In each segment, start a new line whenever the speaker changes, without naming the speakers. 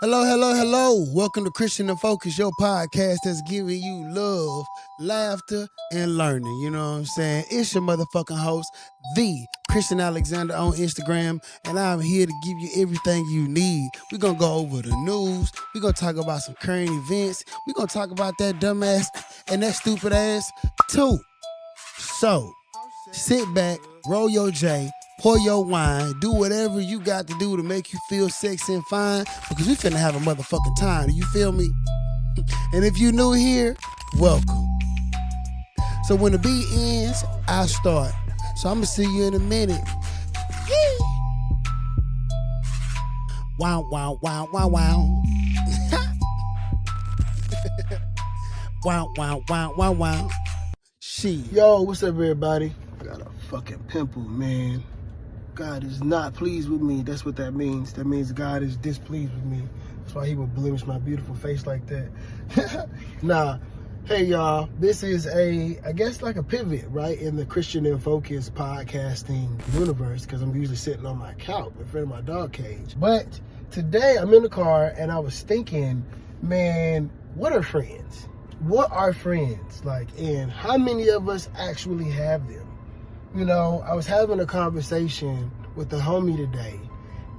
Hello, hello, hello. Welcome to ChristianNFocus, your podcast that's giving you love, laughter, and learning. You know what I'm saying? It's your motherfucking host, the Christian Alexander on Instagram, and I'm here to give you everything you need. We're going to go over the news. We're going to talk about some current events. We're going to talk about that dumbass and that stupid ass too. So, sit back, roll your J, pour your wine, do whatever you got to do to make you feel sexy and fine, because we finna have a motherfucking time. Do you feel me? And if you new here, welcome. So when the beat ends, I start. So I'm gonna see you in a minute. Yee. Wow, wow, wow, wow, wow. Wow, wow, wow, wow, wow. Shit. Yo, what's up, everybody? I got a fucking pimple, man. God is not pleased with me. That's what that means. That means God is displeased with me. That's why he will blemish my beautiful face like that. Nah. Hey, y'all. This is I guess like a pivot, right, in the ChristianNFocus podcasting universe, because I'm usually sitting on my couch in front of my dog cage. But today I'm in the car and I was thinking, man, what are friends? What are friends? Like, and how many of us actually have them? You know, I was having a conversation with a homie today,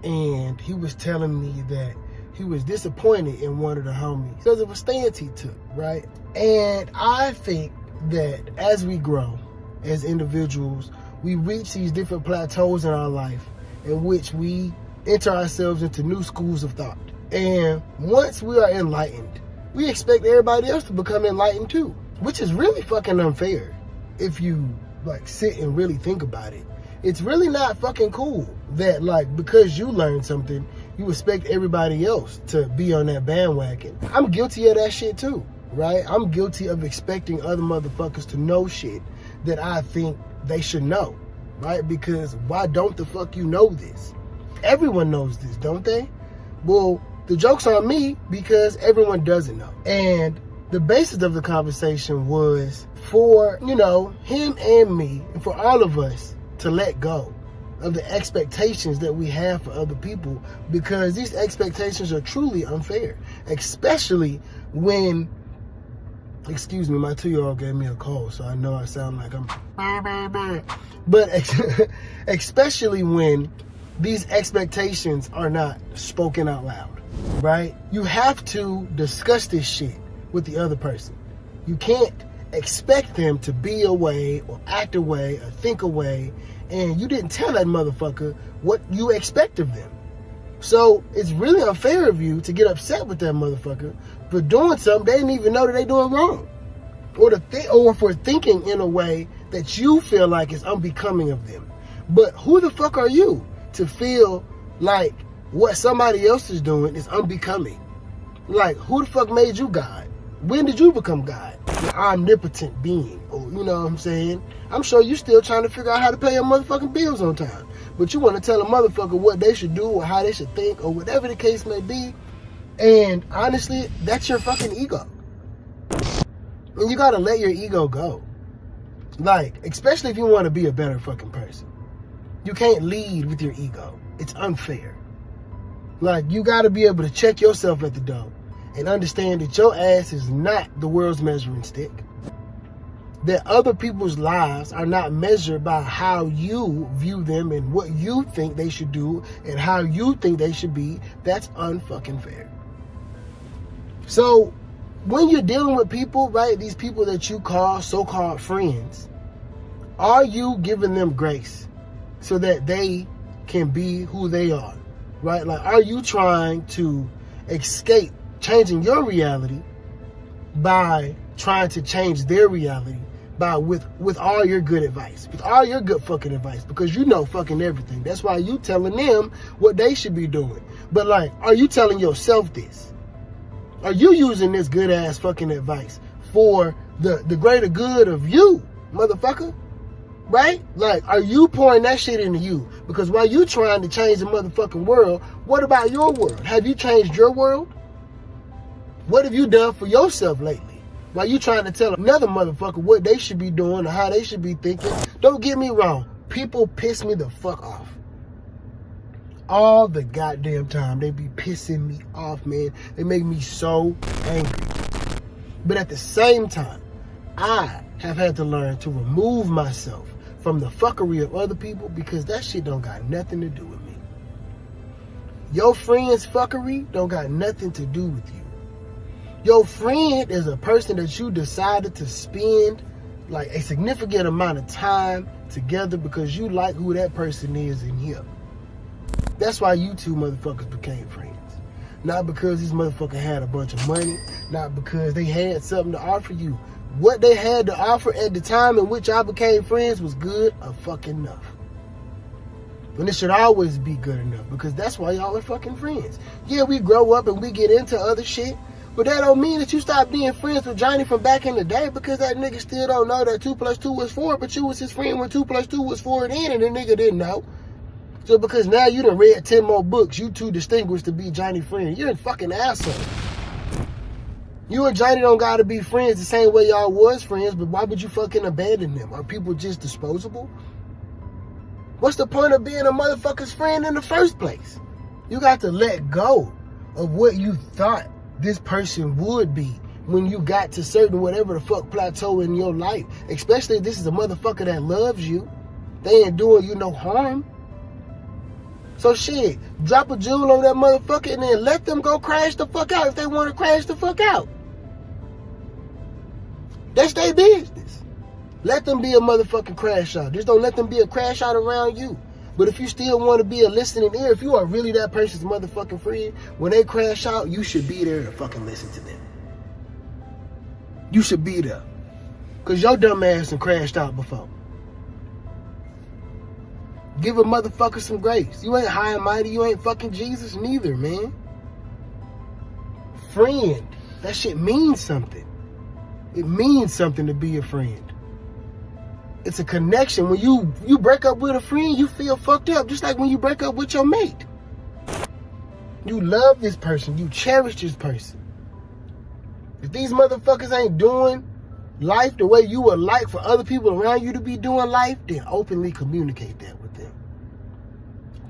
and he was telling me that he was disappointed in one of the homies because of a stance he took, right? And I think that as we grow as individuals, we reach these different plateaus in our life in which we enter ourselves into new schools of thought. And once we are enlightened, we expect everybody else to become enlightened too, which is really fucking unfair if you like sit and really think about it. It's really not fucking cool that like because you learned something, you expect everybody else to be on that bandwagon. I'm guilty of that shit too, right? I'm guilty of expecting other motherfuckers to know shit that I think they should know, right? Because why don't the fuck you know this? Everyone knows this, don't they? Well, the joke's on me because everyone doesn't know. And the basis of the conversation was for, you know, him and me, and for all of us to let go of the expectations that we have for other people, because these expectations are truly unfair, especially when, excuse me, my 2-year-old gave me a cold, so I know I sound like I'm, but especially when these expectations are not spoken out loud, right? You have to discuss this shit with the other person. You can't expect them to be a way or act a way or think a way, and you didn't tell that motherfucker what you expect of them. So it's really unfair of you to get upset with that motherfucker for doing something they didn't even know that they doing wrong, or for thinking in a way that you feel like is unbecoming of them. But who the fuck are you to feel like what somebody else is doing is unbecoming? Like, who the fuck made you God? When did you become God? An omnipotent being, or you know what I'm saying? I'm sure you still trying to figure out how to pay your motherfucking bills on time, but you want to tell a motherfucker what they should do or how they should think or whatever the case may be. And honestly, that's your fucking ego. And you gotta let your ego go. Like, especially if you want to be a better fucking person. You can't lead with your ego. It's unfair. Like, you gotta be able to check yourself at the door and understand that your ass is not the world's measuring stick. That other people's lives are not measured by how you view them and what you think they should do and how you think they should be. That's unfucking fair. So when you're dealing with people, right, these people that you call so-called friends, are you giving them grace so that they can be who they are, right? Like, are you trying to escape changing your reality by trying to change their reality with all your good advice, with all your good fucking advice, because you know fucking everything. That's why you telling them what they should be doing. But like, are you telling yourself this? Are you using this good ass fucking advice for the greater good of you, motherfucker? Right? Like, are you pouring that shit into you? Because while you trying to change the motherfucking world, what about your world? Have you changed your world? What have you done for yourself lately? While you trying to tell another motherfucker what they should be doing or how they should be thinking. Don't get me wrong. People piss me the fuck off. all the goddamn time. They be pissing me off, man. They make me so angry. But at the same time, I have had to learn to remove myself from the fuckery of other people because that shit don't got nothing to do with me. Your friend's fuckery don't got nothing to do with you. Your friend is a person that you decided to spend like a significant amount of time together because you like who that person is in here. That's why you two motherfuckers became friends. Not because these motherfuckers had a bunch of money, not because they had something to offer you. What they had to offer at the time in which y'all became friends was good or fucking enough. And it should always be good enough because that's why y'all are fucking friends. Yeah, we grow up and we get into other shit, but that don't mean that you stop being friends with Johnny from back in the day because that nigga still don't know that 2 + 2 was 4, but you was his friend when 2 + 2 was 4 then, and the nigga didn't know. So because now you done read 10 more books, you too distinguished to be Johnny's friend. You're a fucking asshole. You and Johnny don't gotta be friends the same way y'all was friends, but why would you fucking abandon them? Are people just disposable? What's the point of being a motherfucker's friend in the first place? You got to let go of what you thought this person would be when you got to certain whatever the fuck plateau in your life. Especially if this is a motherfucker that loves you. They ain't doing you no harm. So shit, drop a jewel on that motherfucker and then let them go crash the fuck out if they want to crash the fuck out. That's their business. Let them be a motherfucking crash out. Just don't let them be a crash out around you. But if you still want to be a listening ear, if you are really that person's motherfucking friend, when they crash out, you should be there to fucking listen to them. You should be there. Because your dumb ass done crashed out before. Give a motherfucker some grace. You ain't high and mighty. You ain't fucking Jesus neither, man. Friend. That shit means something. It means something to be a friend. It's a connection. When you break up with a friend, you feel fucked up. Just like when you break up with your mate. You love this person. You cherish this person. If these motherfuckers ain't doing life the way you would like for other people around you to be doing life, then openly communicate that with them.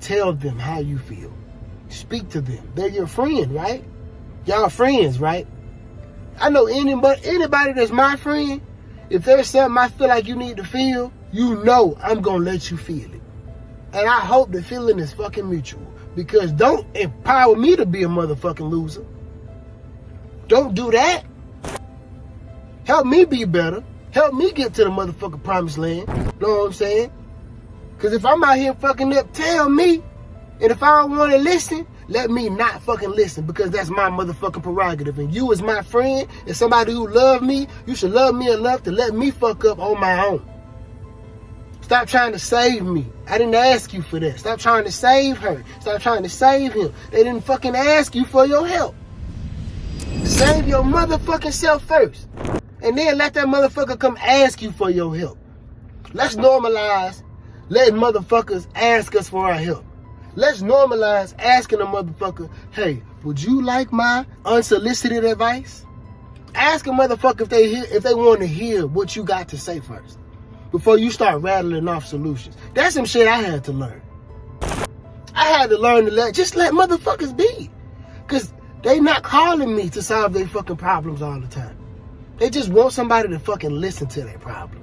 Tell them how you feel. Speak to them. They're your friend, right? Y'all friends, right? I know anybody that's my friend, if there's something I feel like you need to feel, you know I'm going to let you feel it. And I hope the feeling is fucking mutual. Because don't empower me to be a motherfucking loser. Don't do that. Help me be better. Help me get to the motherfucking promised land. Know what I'm saying? Because if I'm out here fucking up, tell me. And if I don't want to listen, let me not fucking listen, because that's my motherfucking prerogative. And you as my friend and somebody who love me, you should love me enough to let me fuck up on my own. Stop trying to save me. I didn't ask you for that. Stop trying to save her. Stop trying to save him. They didn't fucking ask you for your help. Save your motherfucking self first. And then let that motherfucker come ask you for your help. Let's normalize letting motherfuckers ask us for our help. Let's normalize asking a motherfucker, hey, would you like my unsolicited advice? Ask a motherfucker if they want to hear what you got to say first, before you start rattling off solutions. That's some shit I had to learn. I had to learn to just let motherfuckers be. Because they not calling me to solve their fucking problems all the time. They just want somebody to fucking listen to their problems.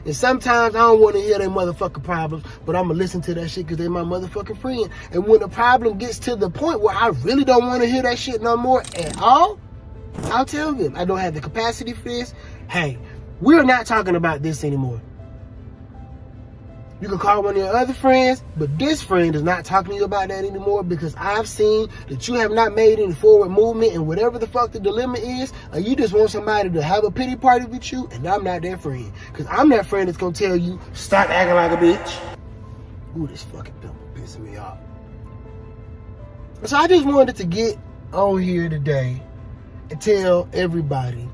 And sometimes I don't want to hear their motherfucking problems, but I'm going to listen to that shit because they're my motherfucking friend. And when the problem gets to the point where I really don't want to hear that shit no more at all, I'll tell them, I don't have the capacity for this. Hey, we're not talking about this anymore. You can call one of your other friends, but this friend is not talking to you about that anymore, because I've seen that you have not made any forward movement in whatever the fuck the dilemma is, or you just want somebody to have a pity party with you, and I'm not that friend. Because I'm that friend that's going to tell you, stop acting like a bitch. Ooh, this fucking pimple pissing me off. So I just wanted to get on here today and tell everybody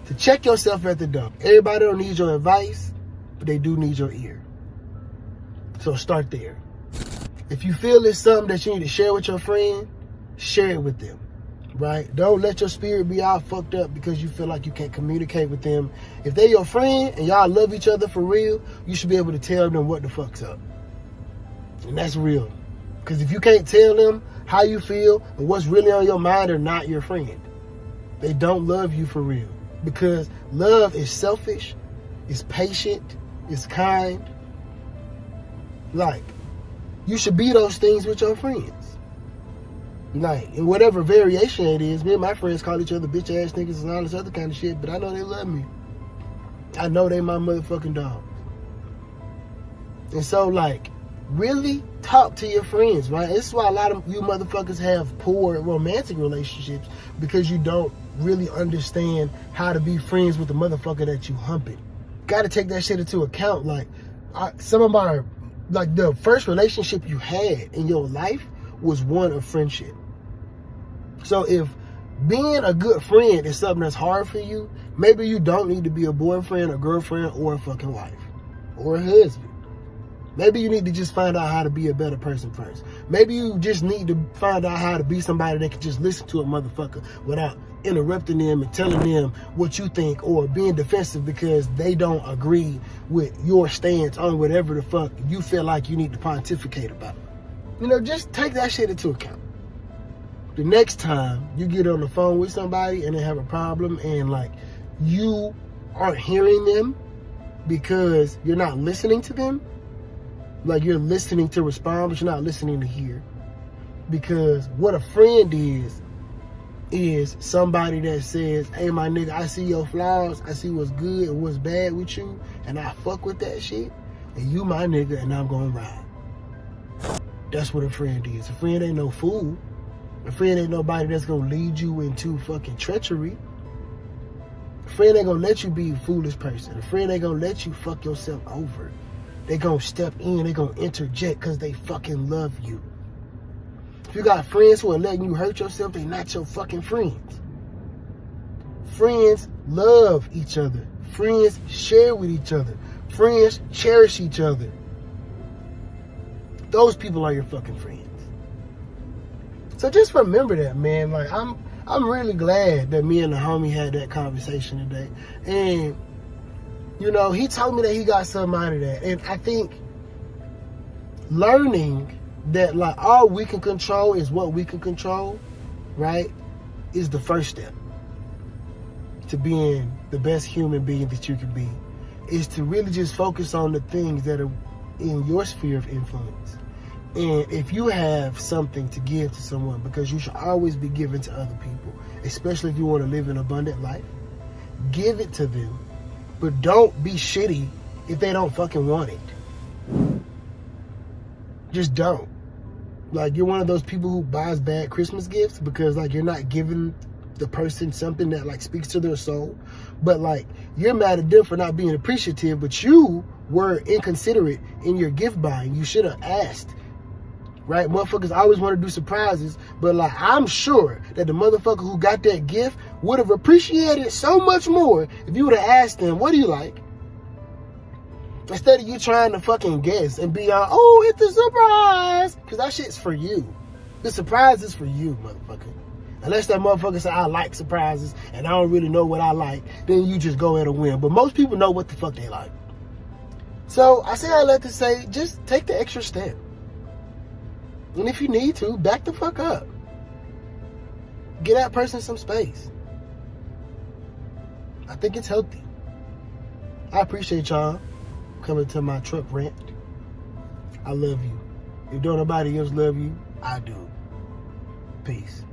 to check yourself at the door. Everybody don't need your advice, but they do need your ear. So start there. If you feel it's something that you need to share with your friend, share it with them, right? Don't let your spirit be all fucked up because you feel like you can't communicate with them. If they're your friend and y'all love each other for real, you should be able to tell them what the fuck's up. And that's real. Because if you can't tell them how you feel and what's really on your mind, they're not your friend. They don't love you for real. Because love is selfish, it's patient, it's kind. Like, you should be those things with your friends. Like, in whatever variation it is, me and my friends call each other bitch ass niggas and all this other kind of shit, but I know they love me. I know they my motherfucking dog. And so, like, really talk to your friends, right? This is why a lot of you motherfuckers have poor romantic relationships, because you don't really understand how to be friends with the motherfucker that you humping. Got to take that shit into account. Like, the first relationship you had in your life was one of friendship. So if being a good friend is something that's hard for you, maybe you don't need to be a boyfriend, a girlfriend, or a fucking wife, or a husband. Maybe you need to just find out how to be a better person first. Maybe you just need to find out how to be somebody that can just listen to a motherfucker without interrupting them and telling them what you think, or being defensive because they don't agree with your stance on whatever the fuck you feel like you need to pontificate about. You know, just take that shit into account. The next time you get on the phone with somebody and they have a problem and, like, you aren't hearing them because you're not listening to them, like, you're listening to respond, but you're not listening to hear. Because what a friend is somebody that says, hey, my nigga, I see your flaws, I see what's good and what's bad with you, and I fuck with that shit, and you my nigga, and I'm gonna ride. That's what a friend is. A friend ain't no fool. A friend ain't nobody that's gonna lead you into fucking treachery. A friend ain't gonna let you be a foolish person. A friend ain't gonna let you fuck yourself over. They gonna step in, they gonna interject because they fucking love you. If you got friends who are letting you hurt yourself, they not your fucking friends. Friends love each other. Friends share with each other. Friends cherish each other. Those people are your fucking friends. So just remember that, man. Like, I'm really glad that me and the homie had that conversation today. And, you know, he told me that he got something out of that. And I think learning that, like, all we can control is what we can control, right, is the first step to being the best human being that you can be. Is to really just focus on the things that are in your sphere of influence. And if you have something to give to someone, because you should always be giving to other people, especially if you want to live an abundant life, give it to them. But don't be shitty if they don't fucking want it. Just don't. Like, you're one of those people who buys bad Christmas gifts because, like, you're not giving the person something that, like, speaks to their soul. But, like, you're mad at them for not being appreciative, but you were inconsiderate in your gift buying. You should have asked. Right? Motherfuckers always want to do surprises, but, like, I'm sure that the motherfucker who got that gift would have appreciated it so much more if you would have asked them, what do you like? Instead of you trying to fucking guess and be on, oh, it's a surprise. Because that shit's for you. The surprise is for you, motherfucker. Unless that motherfucker say, I like surprises and I don't really know what I like, then you just go at a whim. But most people know what the fuck they like. So I say I like to say, just take the extra step. And if you need to, back the fuck up. Get that person some space. I think it's healthy. I appreciate y'all coming to my truck rant. I love you. If don't nobody else love you, I do. Peace.